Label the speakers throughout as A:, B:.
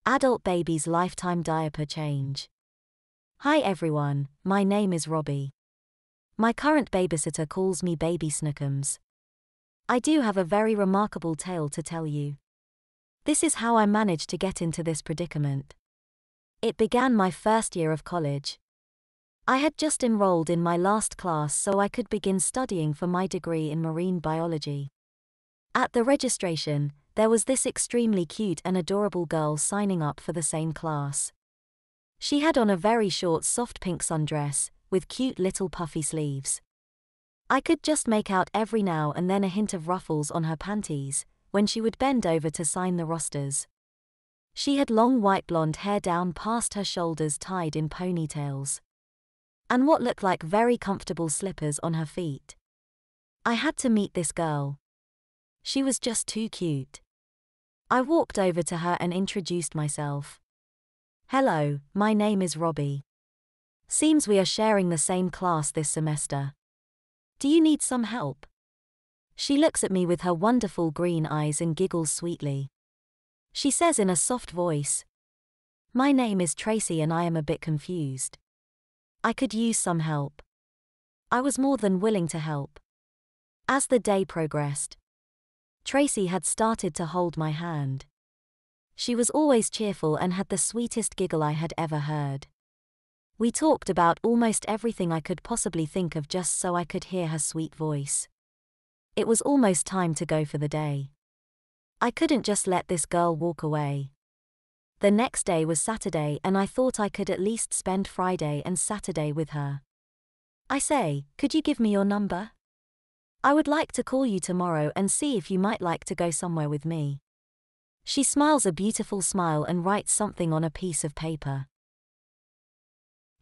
A: Adult baby's lifetime diaper change. Hi everyone, my name is Robbie. My current babysitter calls me Baby Snookums. I do have a very remarkable tale to tell you. This is how I managed to get into this predicament. It began my first year of college. I had just enrolled in my last class so I could begin studying for my degree in marine biology. At the registration, there was this extremely cute and adorable girl signing up for the same class. She had on a very short soft pink sundress, with cute little puffy sleeves. I could just make out every now and then a hint of ruffles on her panties, when she would bend over to sign the rosters. She had long white blonde hair down past her shoulders tied in ponytails. And what looked like very comfortable slippers on her feet. I had to meet this girl. She was just too cute. I walked over to her and introduced myself. Hello, my name is Robbie. Seems we are sharing the same class this semester. Do you need some help? She looks at me with her wonderful green eyes and giggles sweetly. She says in a soft voice, "My name is Tracy and I am a bit confused. I could use some help." I was more than willing to help. As the day progressed, Tracy had started to hold my hand. She was always cheerful and had the sweetest giggle I had ever heard. We talked about almost everything I could possibly think of just so I could hear her sweet voice. It was almost time to go for the day. I couldn't just let this girl walk away. The next day was Saturday and I thought I could at least spend Friday and Saturday with her. I say, "Could you give me your number? I would like to call you tomorrow and see if you might like to go somewhere with me." She smiles a beautiful smile and writes something on a piece of paper.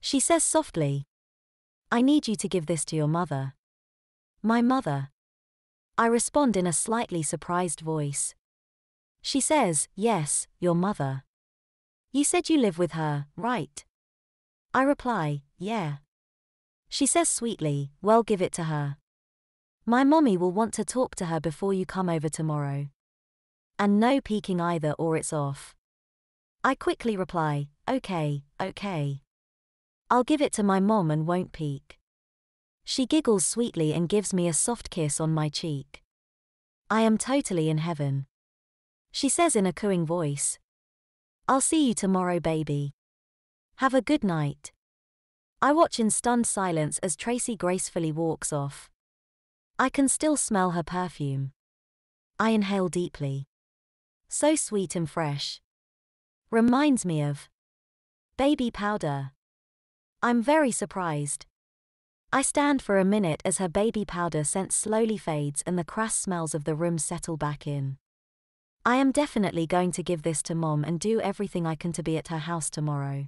A: She says softly, "I need you to give this to your mother." My mother? I respond in a slightly surprised voice. She says, "Yes, your mother. You said you live with her, right?" I reply, "Yeah." She says sweetly, "Well, give it to her. My mommy will want to talk to her before you come over tomorrow. And no peeking either or it's off." I quickly reply, okay. I'll give it to my mom and won't peek." She giggles sweetly and gives me a soft kiss on my cheek. I am totally in heaven. She says in a cooing voice, "I'll see you tomorrow, baby. Have a good night." I watch in stunned silence as Tracy gracefully walks off. I can still smell her perfume. I inhale deeply. So sweet and fresh. Reminds me of baby powder. I'm very surprised. I stand for a minute as her baby powder scent slowly fades and the crass smells of the room settle back in. I am definitely going to give this to Mom and do everything I can to be at her house tomorrow.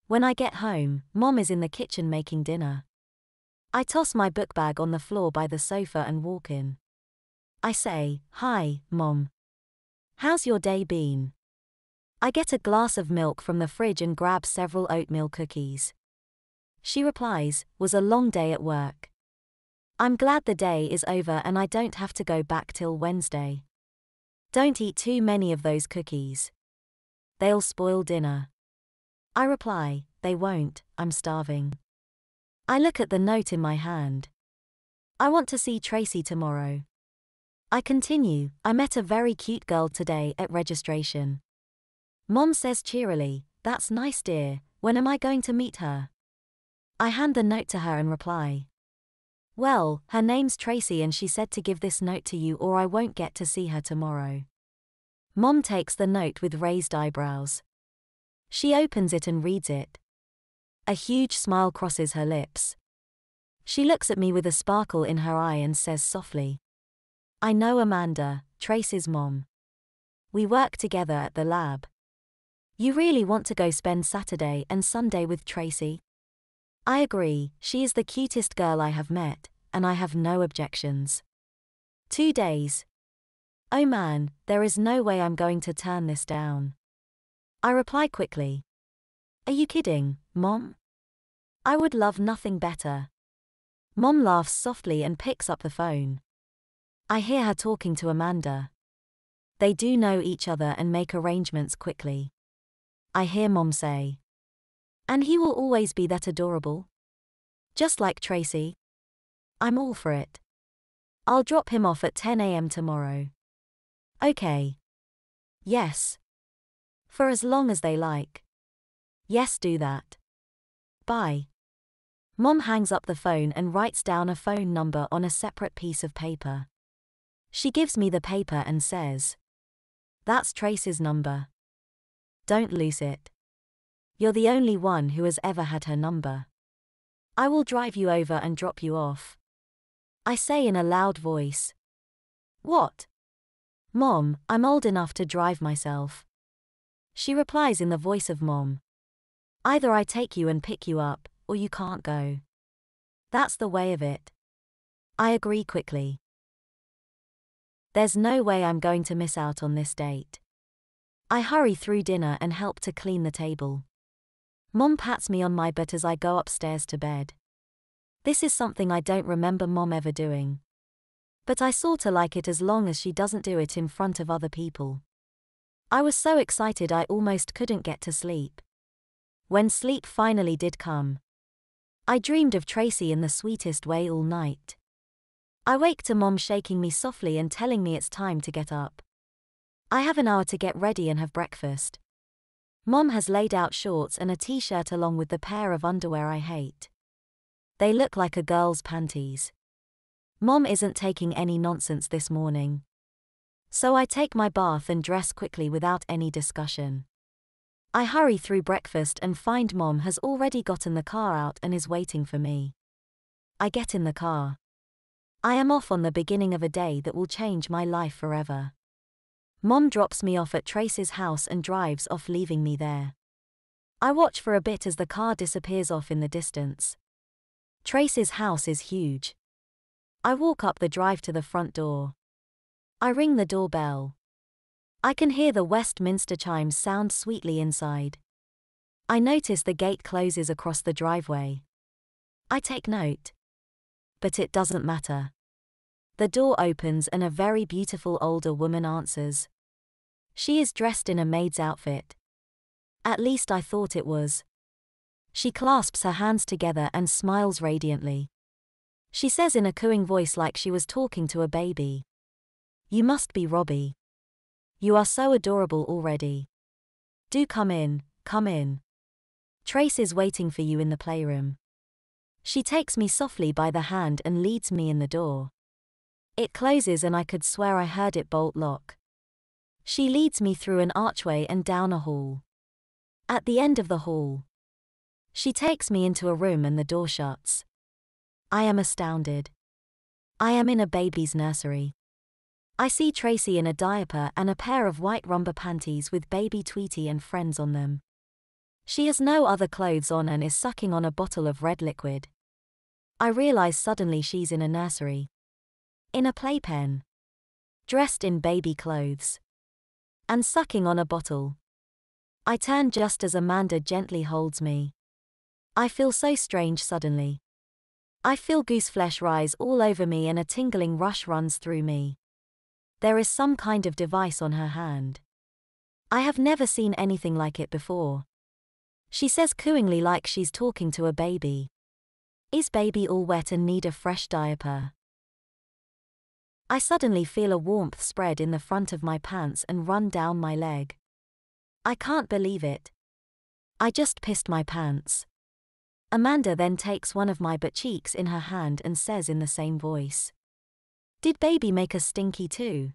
A: When I get home, Mom is in the kitchen making dinner. I toss my book bag on the floor by the sofa and walk in. I say, "Hi, Mom. How's your day been?" I get a glass of milk from the fridge and grab several oatmeal cookies. She replies, "Was a long day at work. I'm glad the day is over and I don't have to go back till Wednesday. Don't eat too many of those cookies. They'll spoil dinner." I reply, "They won't, I'm starving." I look at the note in my hand. I want to see Tracy tomorrow. I continue, "I met a very cute girl today at registration." Mom says cheerily, "That's nice, dear. When am I going to meet her?" I hand the note to her and reply, "Well, her name's Tracy and she said to give this note to you or I won't get to see her tomorrow." Mom takes the note with raised eyebrows. She opens it and reads it. A huge smile crosses her lips. She looks at me with a sparkle in her eye and says softly, "I know Amanda, Tracy's mom. We work together at the lab. You really want to go spend Saturday and Sunday with Tracy?" I agree, she is the cutest girl I have met, and I have no objections. 2 days. Oh man, there is no way I'm going to turn this down. I reply quickly, "Are you kidding, Mom? I would love nothing better." Mom laughs softly and picks up the phone. I hear her talking to Amanda. They do know each other and make arrangements quickly. I hear Mom say. And he will always be that adorable? Just like Tracy? I'm all for it. I'll drop him off at 10 a.m. tomorrow. Okay. Yes. For as long as they like. Yes, do that. Bye. Mom hangs up the phone and writes down a phone number on a separate piece of paper. She gives me the paper and says, "That's Tracy's number. Don't lose it. You're the only one who has ever had her number. I will drive you over and drop you off." I say in a loud voice. What? Mom, I'm old enough to drive myself. She replies in the voice of Mom. Either I take you and pick you up, or you can't go. That's the way of it. I agree quickly. There's no way I'm going to miss out on this date. I hurry through dinner and help to clean the table. Mom pats me on my butt as I go upstairs to bed. This is something I don't remember Mom ever doing. But I sorta like it as long as she doesn't do it in front of other people. I was so excited I almost couldn't get to sleep. When sleep finally did come, I dreamed of Tracy in the sweetest way all night. I wake to Mom shaking me softly and telling me it's time to get up. I have an hour to get ready and have breakfast. Mom has laid out shorts and a t-shirt along with the pair of underwear I hate. They look like a girl's panties. Mom isn't taking any nonsense this morning. So I take my bath and dress quickly without any discussion. I hurry through breakfast and find Mom has already gotten the car out and is waiting for me. I get in the car. I am off on the beginning of a day that will change my life forever. Mom drops me off at Tracy's house and drives off, leaving me there. I watch for a bit as the car disappears off in the distance. Tracy's house is huge. I walk up the drive to the front door. I ring the doorbell. I can hear the Westminster chimes sound sweetly inside. I notice the gate closes across the driveway. I take note. But it doesn't matter. The door opens and a very beautiful older woman answers. She is dressed in a maid's outfit. At least I thought it was. She clasps her hands together and smiles radiantly. She says in a cooing voice like she was talking to a baby, "You must be Robbie. You are so adorable already. Do come in, come in. Trace is waiting for you in the playroom." She takes me softly by the hand and leads me in the door. It closes and I could swear I heard it bolt lock. She leads me through an archway and down a hall. At the end of the hall, she takes me into a room and the door shuts. I am astounded. I am in a baby's nursery. I see Tracy in a diaper and a pair of white romper panties with baby Tweety and friends on them. She has no other clothes on and is sucking on a bottle of red liquid. I realize suddenly she's in a nursery. In a playpen. Dressed in baby clothes. And sucking on a bottle. I turn just as Amanda gently holds me. I feel so strange suddenly. I feel gooseflesh rise all over me and a tingling rush runs through me. There is some kind of device on her hand. I have never seen anything like it before. She says cooingly like she's talking to a baby. "Is baby all wet and need a fresh diaper?" I suddenly feel a warmth spread in the front of my pants and run down my leg. I can't believe it. I just pissed my pants. Amanda then takes one of my butt cheeks in her hand and says in the same voice, "Did baby make a stinky too?"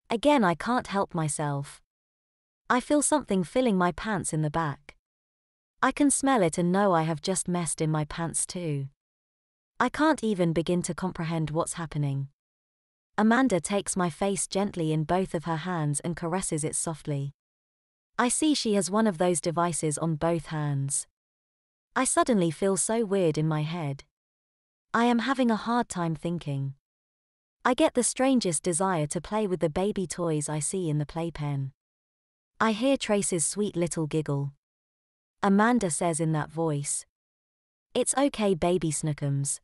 A: Again I can't help myself. I feel something filling my pants in the back. I can smell it and know I have just messed in my pants too. I can't even begin to comprehend what's happening. Amanda takes my face gently in both of her hands and caresses it softly. I see she has one of those devices on both hands. I suddenly feel so weird in my head. I am having a hard time thinking. I get the strangest desire to play with the baby toys I see in the playpen. I hear Trace's sweet little giggle. Amanda says in that voice, "It's okay, baby Snookums.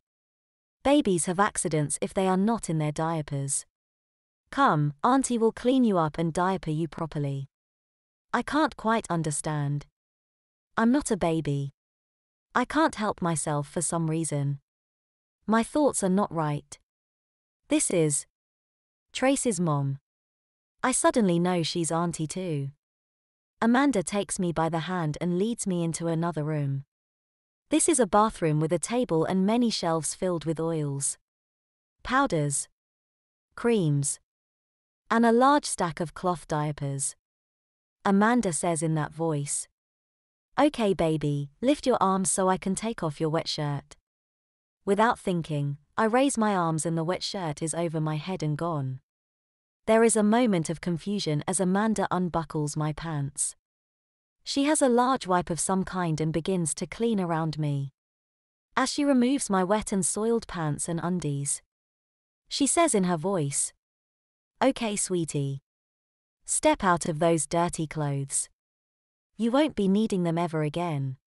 A: Babies have accidents if they are not in their diapers. Come, Auntie will clean you up and diaper you properly." I can't quite understand. I'm not a baby. I can't help myself for some reason. My thoughts are not right. This is Tracy's mom. I suddenly know she's auntie too. Amanda takes me by the hand and leads me into another room. This is a bathroom with a table and many shelves filled with oils, powders, creams, and a large stack of cloth diapers. Amanda says in that voice, "Okay, baby, lift your arms so I can take off your wet shirt." Without thinking, I raise my arms and the wet shirt is over my head and gone. There is a moment of confusion as Amanda unbuckles my pants. She has a large wipe of some kind and begins to clean around me. As she removes my wet and soiled pants and undies, she says in her voice, "Okay, sweetie. Step out of those dirty clothes. You won't be needing them ever again."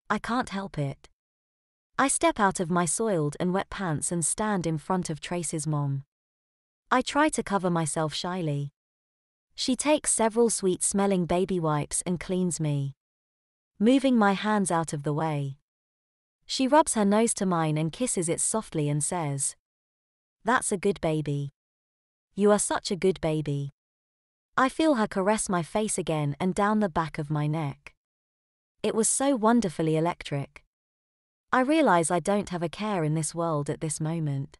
A: I can't help it. I step out of my soiled and wet pants and stand in front of Tracy's mom. I try to cover myself shyly. She takes several sweet-smelling baby wipes and cleans me, moving my hands out of the way. She rubs her nose to mine and kisses it softly and says, "That's a good baby. You are such a good baby." I feel her caress my face again and down the back of my neck. It was so wonderfully electric. I realize I don't have a care in this world at this moment.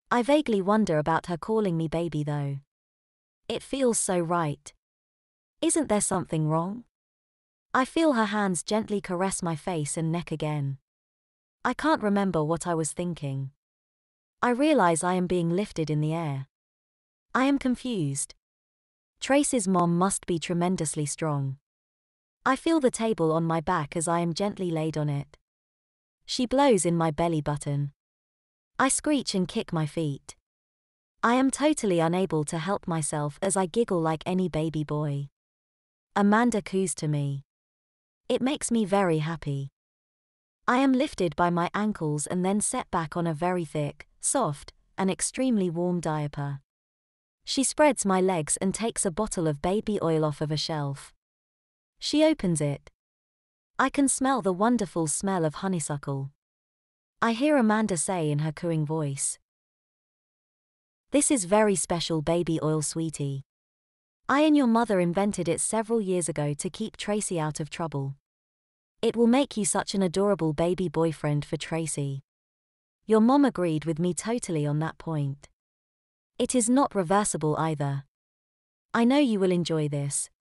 A: I vaguely wonder about her calling me baby though. It feels so right. Isn't there something wrong? I feel her hands gently caress my face and neck again. I can't remember what I was thinking. I realize I am being lifted in the air. I am confused. Tracy's mom must be tremendously strong. I feel the table on my back as I am gently laid on it. She blows in my belly button. I screech and kick my feet. I am totally unable to help myself as I giggle like any baby boy. Amanda coos to me. It makes me very happy. I am lifted by my ankles and then set back on a very thick, soft, and extremely warm diaper. She spreads my legs and takes a bottle of baby oil off of a shelf. She opens it. I can smell the wonderful smell of honeysuckle. I hear Amanda say in her cooing voice, "This is very special baby oil, sweetie. I and your mother invented it several years ago to keep Tracy out of trouble. It will make you such an adorable baby boyfriend for Tracy." Your mom agreed with me totally on that point. It is not reversible either. I know you will enjoy this.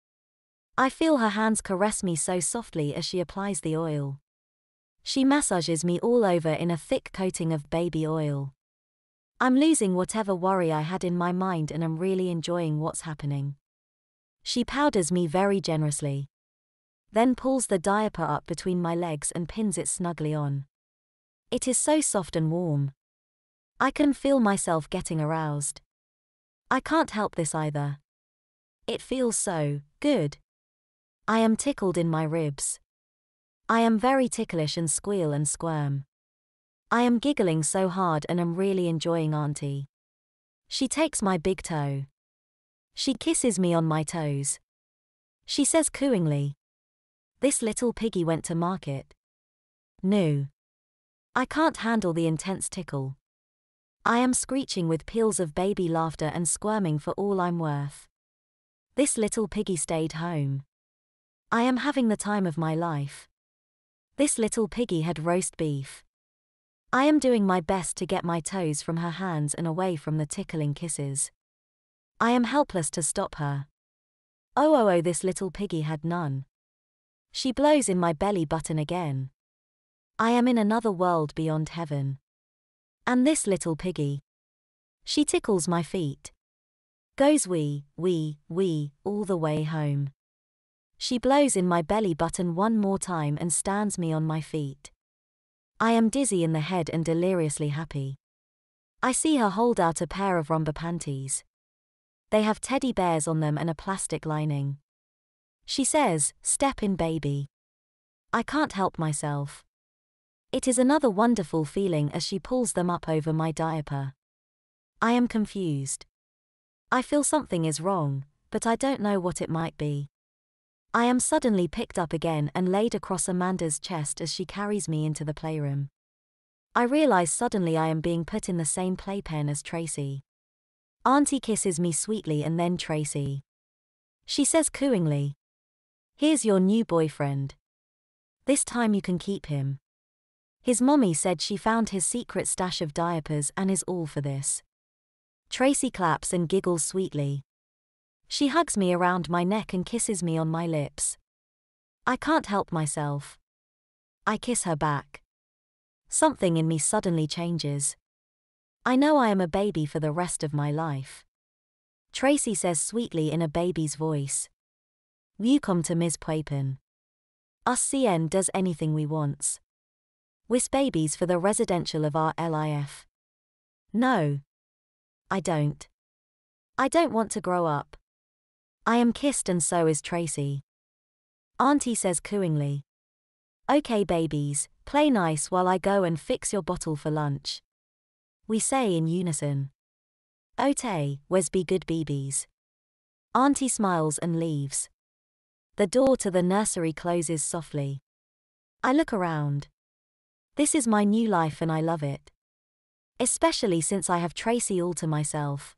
A: I feel her hands caress me so softly as she applies the oil. She massages me all over in a thick coating of baby oil. I'm losing whatever worry I had in my mind and am really enjoying what's happening. She powders me very generously, then pulls the diaper up between my legs and pins it snugly on. It is so soft and warm. I can feel myself getting aroused. I can't help this either. It feels so good. I am tickled in my ribs. I am very ticklish and squeal and squirm. I am giggling so hard and am really enjoying Auntie. She takes my big toe. She kisses me on my toes. She says cooingly, "This little piggy went to market." No. I can't handle the intense tickle. I am screeching with peals of baby laughter and squirming for all I'm worth. This little piggy stayed home. I am having the time of my life. This little piggy had roast beef. I am doing my best to get my toes from her hands and away from the tickling kisses. I am helpless to stop her. Oh, this little piggy had none. She blows in my belly button again. I am in another world beyond heaven. And this little piggy. She tickles my feet. Goes wee, wee, wee, all the way home. She blows in my belly button one more time and stands me on my feet. I am dizzy in the head and deliriously happy. I see her hold out a pair of romper panties. They have teddy bears on them and a plastic lining. She says, "Step in, baby." I can't help myself. It is another wonderful feeling as she pulls them up over my diaper. I am confused. I feel something is wrong, but I don't know what it might be. I am suddenly picked up again and laid across Amanda's chest as she carries me into the playroom. I realize suddenly I am being put in the same playpen as Tracy. Auntie kisses me sweetly and then Tracy. She says cooingly, "Here's your new boyfriend. This time you can keep him." His mommy said she found his secret stash of diapers and is all for this. Tracy claps and giggles sweetly. She hugs me around my neck and kisses me on my lips. I can't help myself. I kiss her back. Something in me suddenly changes. I know I am a baby for the rest of my life. Tracy says sweetly in a baby's voice, "You come to Ms. Pwapin. Us CN does anything we wants. Wis babies for the residential of our LIF." No. I don't. I don't want to grow up. I am kissed and so is Tracy. Auntie says cooingly, "Okay babies, play nice while I go and fix your bottle for lunch." We say in unison, "Ote, wes be good babies." Auntie smiles and leaves. The door to the nursery closes softly. I look around. This is my new life and I love it. Especially since I have Tracy all to myself.